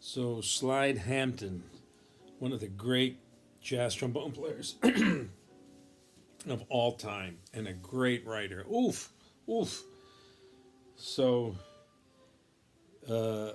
So Slide Hampton, one of the great jazz trombone players of all time, and a great writer. Oof, oof. So uh,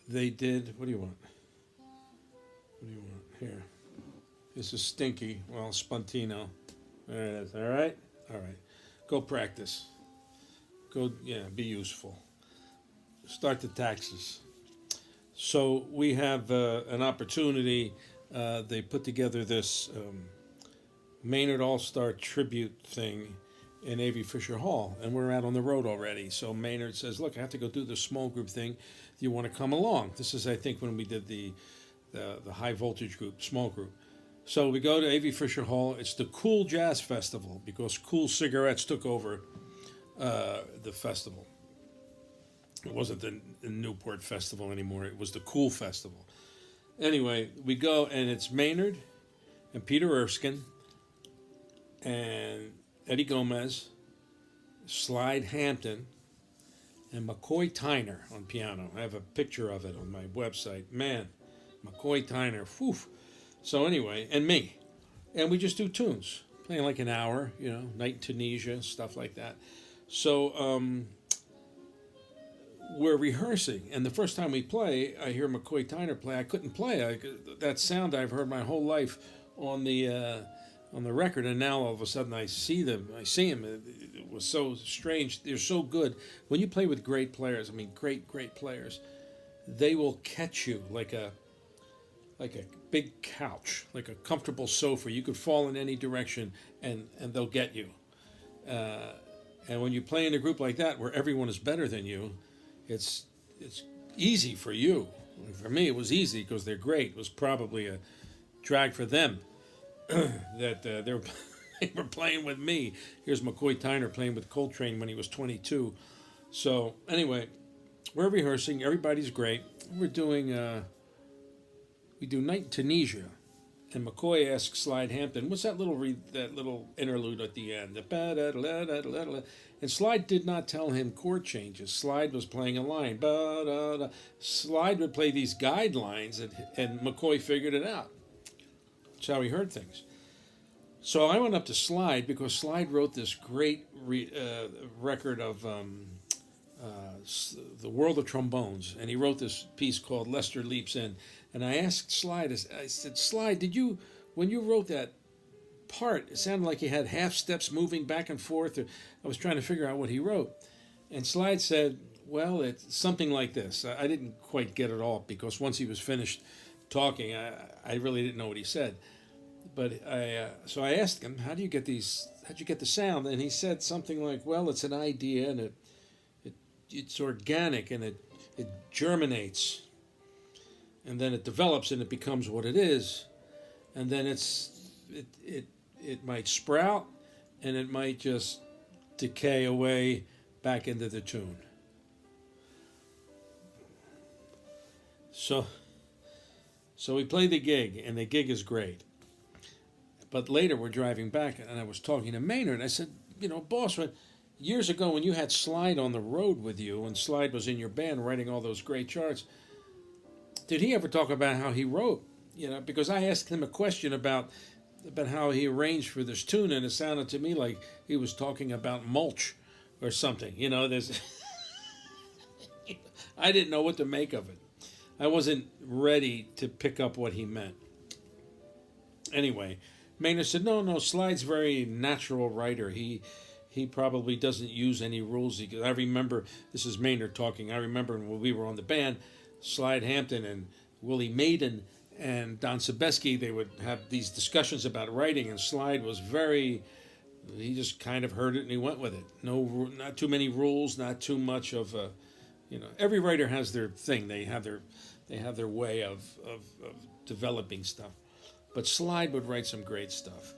they did. What do you want? What do you want here? This is Stinky. Well, Spontino. There it is. All right, all right. Go practice. Go, yeah. Be useful. Start the taxes. So we have an opportunity. They put together this Maynard All Star tribute thing in A.V. Fisher Hall, and we're out on the road already. So Maynard says, "Look, I have to go do the small group thing. Do you want to come along?" This is, I think, when we did the high voltage group, small group. So we go to A.V. Fisher Hall. It's the Cool Jazz Festival because Cool Cigarettes took over the festival. It wasn't the Newport Festival anymore. It was the Cool Festival. Anyway, we go, and it's Maynard and Peter Erskine and Eddie Gomez, Slide Hampton, and McCoy Tyner on piano. I have a picture of it on my website. Man, McCoy Tyner, whew. So anyway, and me. And we just do tunes, playing like an hour, Night in Tunisia, stuff like that. So, we're rehearsing, and the first time we play, I hear McCoy Tyner play. I couldn't play. That sound I've heard my whole life on the record, and now all of a sudden I see them. I see him. It was so strange. They're so good. When you play with great players, I mean, great players, they will catch you like a big couch, like a comfortable sofa. You could fall in any direction, and they'll get you. And when you play in a group like that, where everyone is better than you, it's easy for you. For me, it was easy because they're great. It was probably a drag for them that they were playing with me. Here's McCoy Tyner playing with Coltrane when he was 22. So anyway, we're rehearsing. Everybody's great. We're doing we do Night in Tunisia, and McCoy asks Slide Hampton, "What's that little interlude at the end?" And Slide did not tell him chord changes. Slide was playing a line. Slide would play these guidelines, and McCoy figured it out. That's how he heard things. So I went up to Slide because Slide wrote this great record of the world of trombones, and he wrote this piece called Lester Leaps In. And I asked Slide, I said, "Slide, when you wrote that part, it sounded like you had half steps moving back and forth." I was trying to figure out what he wrote. And Slide said, "Well, it's something like this." I didn't quite get it all because once he was finished talking, I really didn't know what he said. But so I asked him, how'd you get the sound? And he said something like, "Well, it's an idea, and it's organic, and it germinates, and then it develops, and it becomes what it is, and then it might sprout, and it might just decay away back into the tune." So we play the gig, and the gig is great. But later we're driving back, and I was talking to Maynard, and I said, "Boss, years ago when you had Slide on the road with you, and Slide was in your band writing all those great charts, did he ever talk about how he wrote?" Because I asked him a question about how he arranged for this tune, and it sounded to me like he was talking about mulch or something. There's I didn't know what to make of it. I wasn't ready to pick up what he meant. Anyway, Maynard said, no, Slide's a very natural writer. He probably doesn't use any rules. I remember, this is Maynard talking, I remember when we were on the band, Slide Hampton and Willie Maiden and Don Sebeski, they would have these discussions about writing, and Slide was he just kind of heard it and he went with it. Not too many rules, not too much of every writer has their thing. They have their way of developing stuff. But Slide would write some great stuff.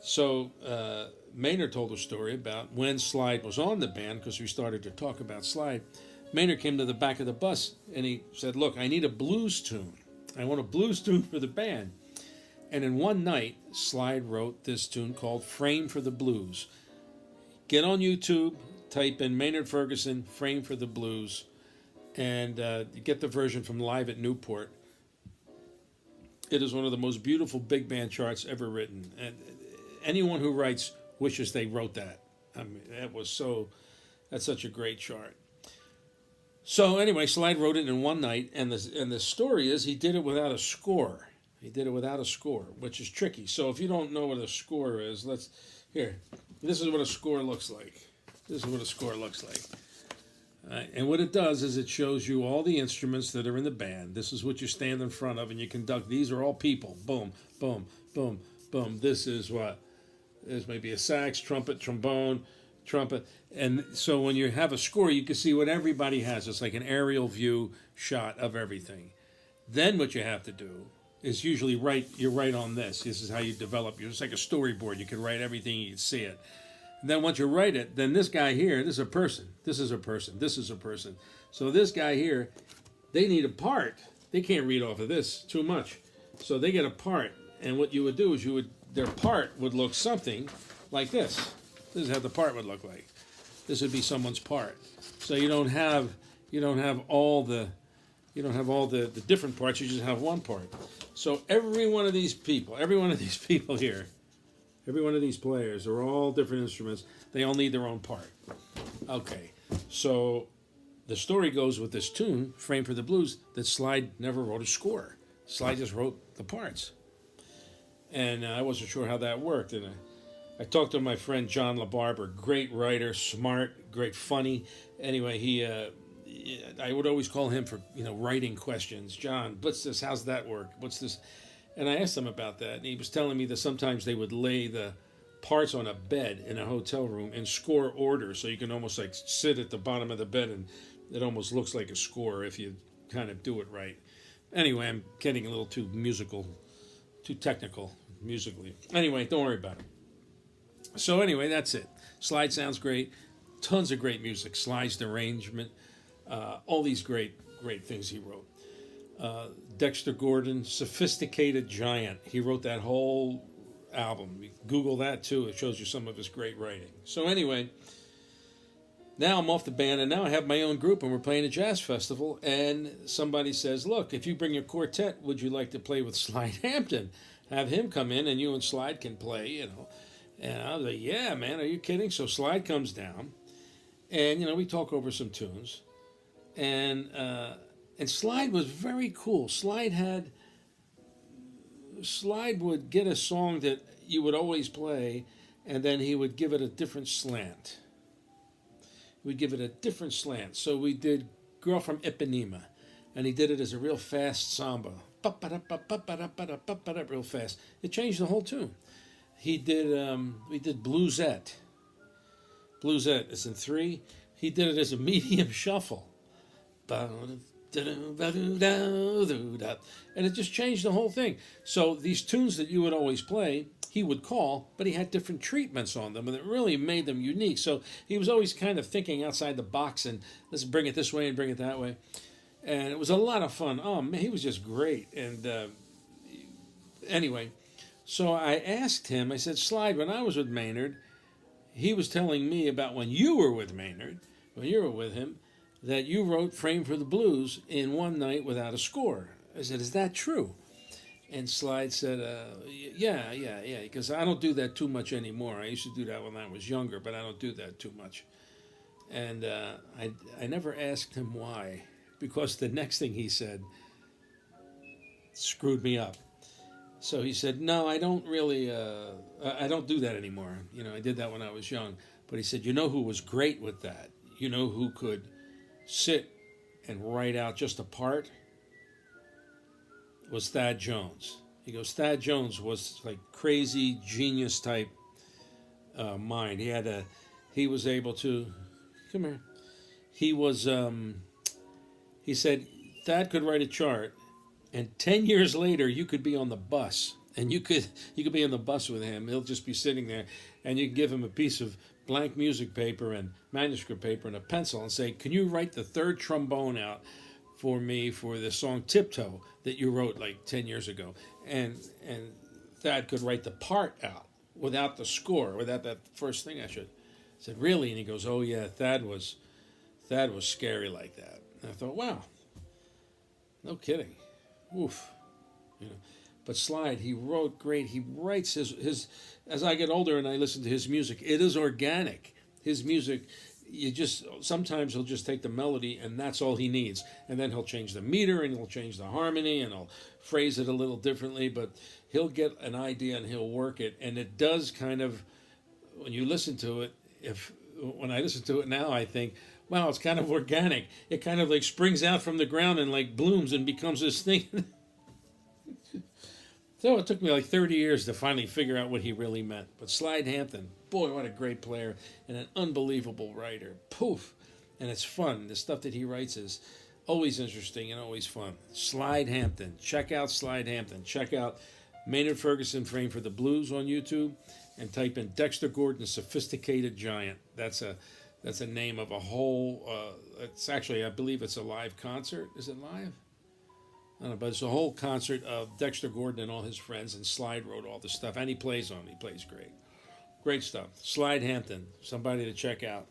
So Maynard told a story about when Slide was on the band, because we started to talk about Slide. Maynard came to the back of the bus and he said, "Look, I need a blues tune. I want a blues tune for the band." And in one night, Slide wrote this tune called "Frame for the Blues." Get on YouTube, type in Maynard Ferguson, "Frame for the Blues," and you get the version from Live at Newport. It is one of the most beautiful big band charts ever written, and anyone who writes wishes they wrote that. I mean, that's such a great chart. So anyway, Slide wrote it in one night, and the story is he did it without a score. He did it without a score, which is tricky. So if you don't know what a score is, here. This is what a score looks like. This is what a score looks like. And what it does is it shows you all the instruments that are in the band. This is what you stand in front of and you conduct. These are all people. Boom, boom, boom, boom. This is what? There's maybe a sax, trumpet, trombone, trumpet. And so when you have a score, you can see what everybody has. It's like an aerial view shot of everything. Then what you have to do is usually you write on this. This is how you develop. It's like a storyboard. You can write everything, you can see it. And then once you write it, then this guy here, this is a person. This is a person. This is a person. So this guy here, they need a part. They can't read off of this too much. So they get a part. And what you would do is their part would look something like this. This is how the part would look like. This would be someone's part. So you don't have all the different parts. You just have one part. So every one of these people here, every one of these players are all different instruments. They all need their own part. Okay, so the story goes with this tune, Frame for the Blues, that Slide never wrote a score. Slide just wrote the parts. And I wasn't sure how that worked. And I talked to my friend John LaBarber, great writer, smart, great funny. Anyway, I would always call him for writing questions. John, what's this? How's that work? What's this? And I asked him about that, and he was telling me that sometimes they would lay the parts on a bed in a hotel room in score order, so you can almost like sit at the bottom of the bed, and it almost looks like a score if you kind of do it right. Anyway, I'm getting a little too technical musically. Anyway, don't worry about it. So anyway, that's it. Slide sounds great. Tons of great music. Slide's arrangement. All these great things he wrote. Dexter Gordon, Sophisticated Giant. He wrote that whole album. You Google that too. It shows you some of his great writing. So anyway, now I'm off the band, and now I have my own group, and we're playing a jazz festival. And somebody says, "Look, if you bring your quartet, would you like to play with Slide Hampton? Have him come in, and you and Slide can play, And I was like, "Yeah, man, are you kidding?" So Slide comes down, and we talk over some tunes, and Slide was very cool. Slide would get a song that you would always play, and then he would give it a different slant. So we did Girl from Ipanema, and he did it as a real fast samba. Real fast. It changed the whole tune. We did Bluesette. Bluesette is in 3. He did it as a medium shuffle. And it just changed the whole thing. So these tunes that you would always play, he would call, but he had different treatments on them, and it really made them unique. So he was always kind of thinking outside the box, and let's bring it this way and bring it that way. And it was a lot of fun. Oh, man, he was just great. And anyway, so I asked him, I said, "Slide, when I was with Maynard, he was telling me about when you were with Maynard, when you were with him, that you wrote Frame for the Blues in one night without a score." I said, "Is that true?" And Slide said, yeah, because I don't do that too much anymore. I used to do that when I was younger, but I don't do that too much. And I never asked him why, because the next thing he said screwed me up. So he said, "No, I don't really, I don't do that anymore. I did that when I was young." But he said, who was great with that? Who could sit and write out just a part? Was Thad Jones. He goes, Thad Jones was like crazy genius type mind. He was able to, come here. He said Thad could write a chart, and 10 years later you could be on the bus, and you could be on the bus with him. He'll just be sitting there, and you can give him a piece of blank music paper and manuscript paper and a pencil and say, "Can you write the third trombone out for me for the song Tiptoe that you wrote like 10 years ago?" And Thad could write the part out without the score, without that first thing I said, "Really?" And he goes, "Oh yeah, Thad was scary like that." And I thought, wow, no kidding. Oof. You know. But Slide, he wrote great. He writes his as I get older and I listen to his music, it is organic. His music, you just sometimes he'll just take the melody and that's all he needs. And then he'll change the meter and he'll change the harmony and he'll phrase it a little differently, but he'll get an idea and he'll work it. And it does kind of, when you listen to it, when I listen to it now, I think, wow, it's kind of organic. It kind of like springs out from the ground and like blooms and becomes this thing. So it took me like 30 years to finally figure out what he really meant. But Slide Hampton, boy, what a great player and an unbelievable writer. Poof. And it's fun. The stuff that he writes is always interesting and always fun. Slide Hampton. Check out Slide Hampton. Check out Maynard Ferguson Frame for the Blues on YouTube and type in Dexter Gordon, Sophisticated Giant. That's a name of a whole, it's actually, I believe it's a live concert. Is it live? I don't know, but it's a whole concert of Dexter Gordon and all his friends, and Slide wrote all the stuff, and he plays on it. He plays great. Great stuff. Slide Hampton, somebody to check out.